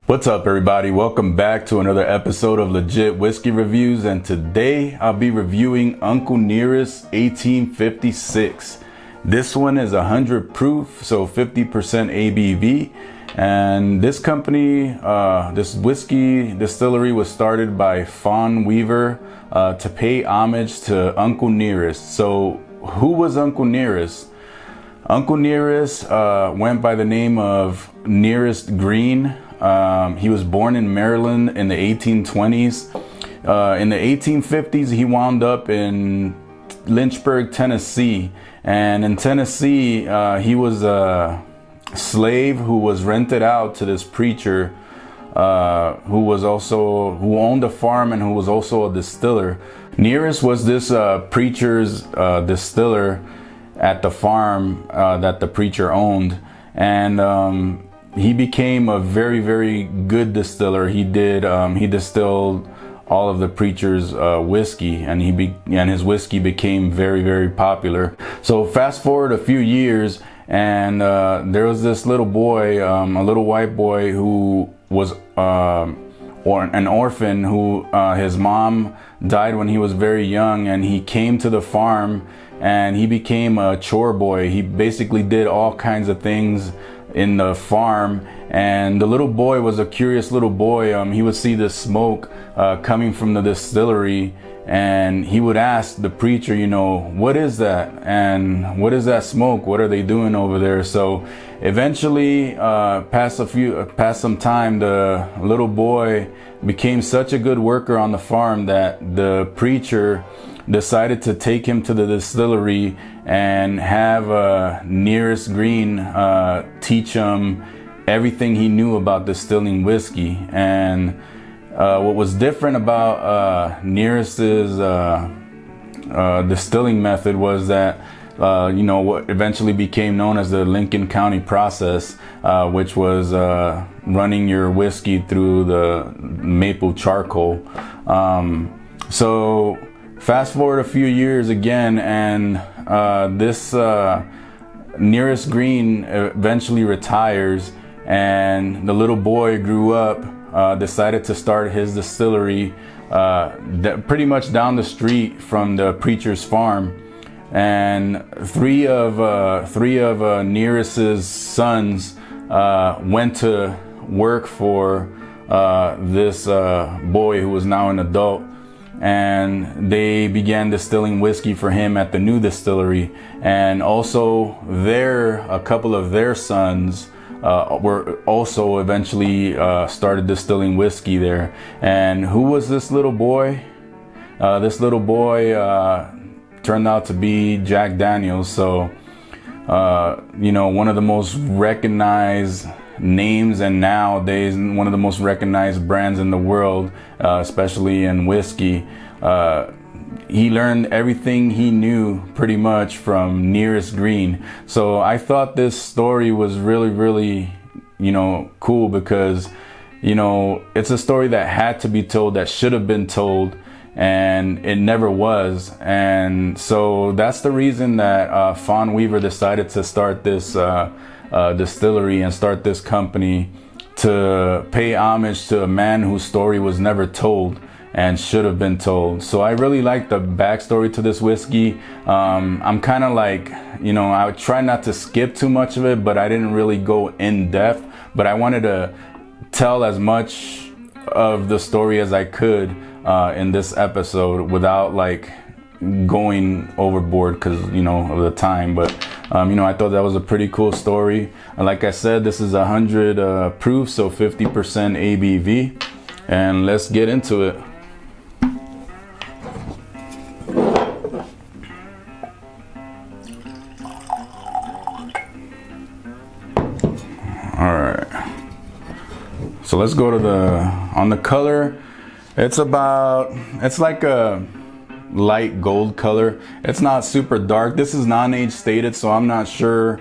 What's up, everybody? Welcome back to another episode of Legit Whiskey Reviews, and today I'll be reviewing Uncle Nearest 1856. This one is 100 proof, so 50% ABV, and this company, this whiskey distillery was started by Fawn Weaver to pay homage to Uncle Nearest. So who was Uncle Nearest? Uncle Nearest went by the name of Nearest Green. He was born in Maryland in the 1820s. In the 1850s, he wound up in Lynchburg, Tennessee. And in Tennessee, he was a slave who was rented out to this preacher who owned a farm and who was also a distiller. Nearest was this preacher's distiller at the farm that the preacher owned. And he became a very, very good distiller. He distilled all of the preacher's whiskey, and his whiskey became very, very popular. So fast forward a few years, and there was this little boy, a little white boy who was an orphan who his mom died when he was very young, and he came to the farm and he became a chore boy. He basically did all kinds of things in the farm, and the little boy was a curious little boy. He would see the smoke coming from the distillery, and he would ask the preacher, what is that, and what is that smoke, what are they doing over there? So eventually, past some time, the little boy became such a good worker on the farm that the preacher decided to take him to the distillery and have Nearest Green teach him everything he knew about distilling whiskey. And what was different about Nearest's distilling method was that what eventually became known as the Lincoln County process, which was running your whiskey through the maple charcoal. So fast forward a few years again, and this Nearest Green eventually retires, and the little boy grew up, decided to start his distillery pretty much down the street from the preacher's farm. And three of Nearest's sons went to work for this boy who was now an adult, and they began distilling whiskey for him at the new distillery. And also a couple of their sons were also eventually started distilling whiskey there. And who was this little boy? This little boy turned out to be Jack Daniels. So one of the most recognized names, and nowadays one of the most recognized brands in the world, especially in whiskey. He learned everything he knew pretty much from Nearest Green. So I thought this story was really, really, cool, because, it's a story that had to be told, that should have been told, and it never was. And so that's the reason that Fawn Weaver decided to start this distillery and start this company, to pay homage to a man whose story was never told and should have been told. So I really like the backstory to this whiskey. I'm kind of like, I would try not to skip too much of it, but I didn't really go in depth. But I wanted to tell as much of the story as I could in this episode without like going overboard because of the time. But I thought that was a pretty cool story. And like I said, this is 100 proof, so 50% ABV, and let's get into it. All right, so let's go to on the color. It's like a light gold color. It's not super dark. This is non-age stated, so I'm not sure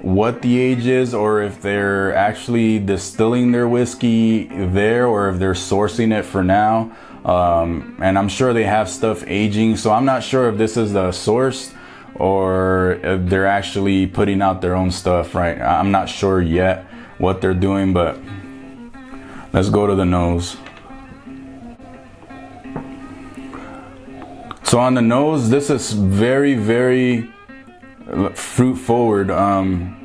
what the age is, or if they're actually distilling their whiskey there, or if they're sourcing it for now. And I'm sure they have stuff aging, so I'm not sure if this is the source or if they're actually putting out their own stuff, right? I'm not sure yet what they're doing, but Let's go to the nose. So on the nose, this is very, very fruit forward. I'm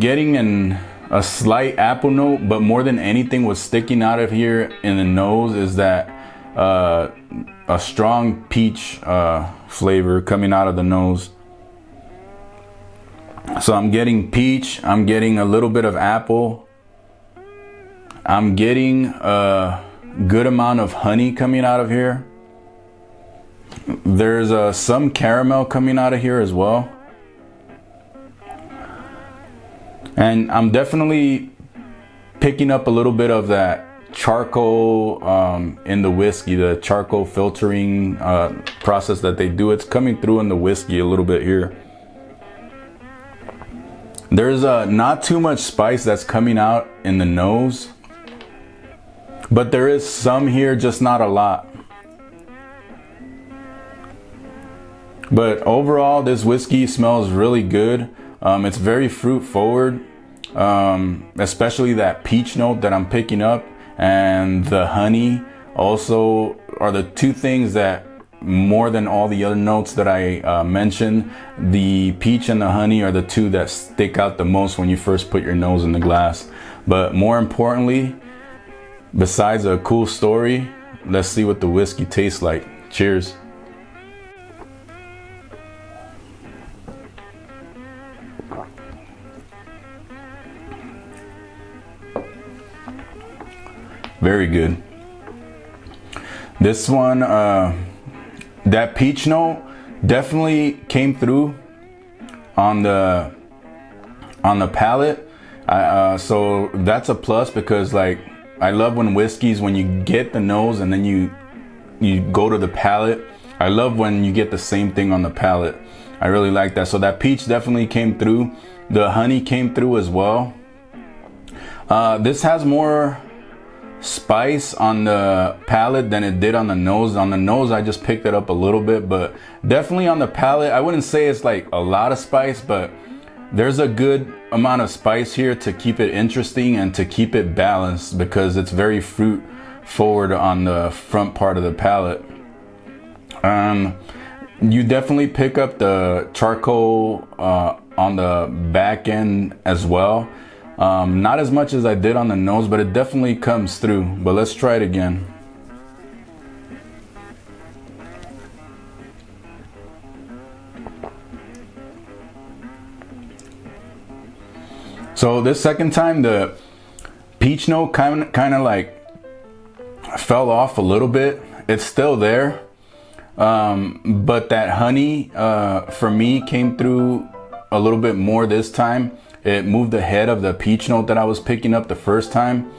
getting a slight apple note, but more than anything, what's sticking out of here in the nose is that a strong peach flavor coming out of the nose. So I'm getting peach, I'm getting a little bit of apple, I'm getting a good amount of honey coming out of here. There's some caramel coming out of here as well. And I'm definitely picking up a little bit of that charcoal in the whiskey, the charcoal filtering process that they do. It's coming through in the whiskey a little bit here. There's not too much spice that's coming out in the nose, but there is some here, just not a lot. But overall, this whiskey smells really good. It's very fruit forward, especially that peach note that I'm picking up, and the honey also are the two things that, more than all the other notes that I mentioned, the peach and the honey are the two that stick out the most when you first put your nose in the glass. But more importantly, besides a cool story, let's see what the whiskey tastes like. Cheers. Very good. This one, that peach note definitely came through on the palate. So that's a plus, because like, I love when whiskeys, when you get the nose and then you go to the palate. I love when you get the same thing on the palate. I really like that. So that peach definitely came through. The honey came through as well. This has more spice on the palate than it did on the nose. On the nose, I just picked it up a little bit, but definitely on the palate, I wouldn't say it's like a lot of spice, but there's a good amount of spice here to keep it interesting and to keep it balanced, because it's very fruit forward on the front part of the palate. You definitely pick up the charcoal on the back end as well. Not as much as I did on the nose, but it definitely comes through. But let's try it again. So this second time, the peach note kind of like fell off a little bit. It's still there, but that honey for me came through a little bit more this time. It moved ahead of the peach note that I was picking up the first time.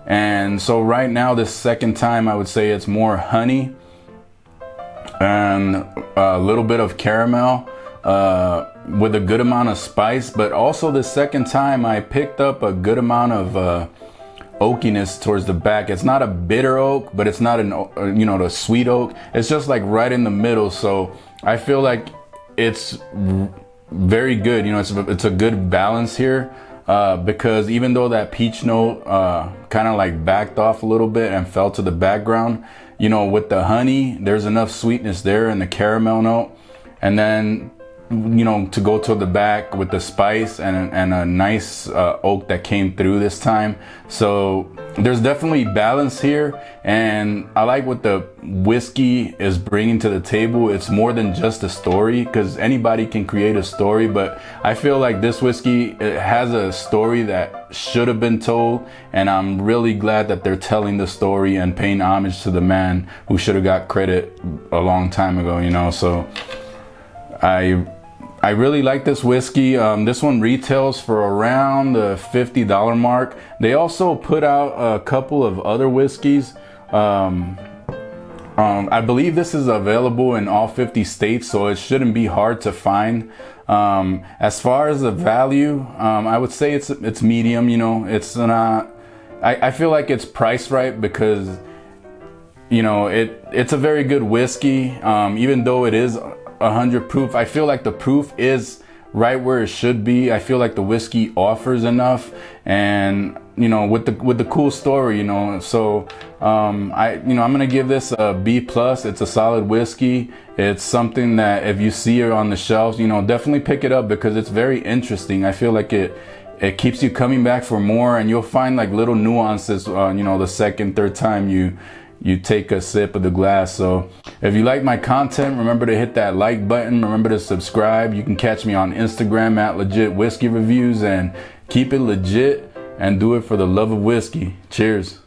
And so right now, this second time, I would say it's more honey and a little bit of caramel with a good amount of spice. But also the second time, I picked up a good amount of oakiness towards the back. It's not a bitter oak, but it's not the sweet oak. It's just like right in the middle. So I feel like it's very good. It's a good balance here, because even though that peach note kind of like backed off a little bit and fell to the background, with the honey, there's enough sweetness there and the caramel note, and then to go to the back with the spice and a nice oak that came through this time. So there's definitely balance here, and I like what the whiskey is bringing to the table. It's more than just a story, because anybody can create a story, but I feel like this whiskey, it has a story that should have been told, and I'm really glad that they're telling the story and paying homage to the man who should have got credit a long time ago. So I really like this whiskey. This one retails for around the $50 mark. They also put out a couple of other whiskeys. I believe this is available in all 50 states, so it shouldn't be hard to find. As far as the value, I would say it's medium. It's not. I feel like it's priced right, because it's a very good whiskey. Even though it is 100 proof, I feel like the proof is right where it should be. I feel like the whiskey offers enough, and you know, with the cool story, you know. So I'm gonna give this a B+. It's a solid whiskey. It's something that if you see it on the shelves, you know, definitely pick it up because it's very interesting. I feel like it keeps you coming back for more, and you'll find like little nuances, you know, the second, third time you take a sip of the glass. So if you like my content, remember to hit that like button. Remember to subscribe. You can catch me on Instagram at LegitWhiskeyReviews, and keep it legit and do it for the love of whiskey. Cheers.